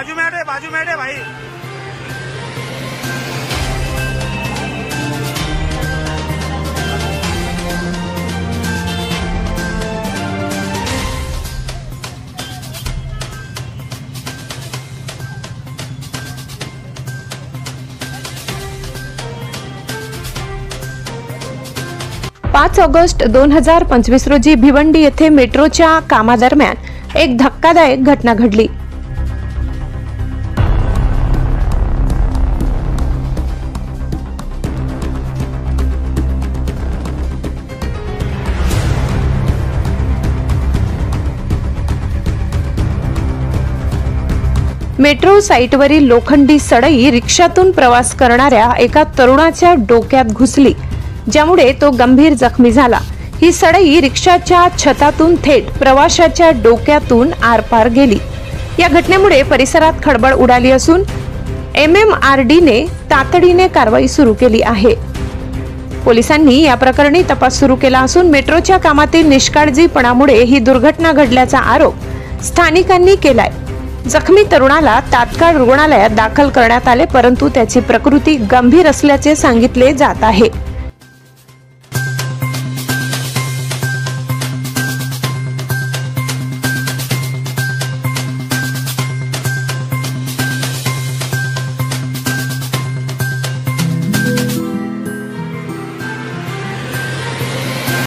बाजू में हटे भाई। पाच ऑगस्ट 2025 रोजी भिवंडी येथे मेट्रोच्या कामादरम्यान एक धक्कादायक घटना घडली। मेट्रो साइटवरील लोखंडी सळई रिक्षातून प्रवास करणाऱ्या एका तरुणाच्या डोक्यात घुसली, ज्यामुळे तो गंभीर जखमी झाला। ही सळई रिक्षाच्या छतातून थेट प्रवाशाच्या डोक्यातून आरपार गेली। या घटनेमुळे परिसरात खळबळ उडाली असून MMRD ने तातडीने कारवाई सुरू केली आहे। पोलिसांनी या प्रकरणी तपास सुरू केला असून मेट्रोच्या कामातील निष्काळजीपणामुळे ही दुर्घटना घडल्याचा आरोप स्थानिकांनी केलाय। जखमी तरुणाला तात्काळ रुग्णालयात दाखल करण्यात आले, परंतु त्याची प्रकृती गंभीर असल्याचे सांगितले जात आहे।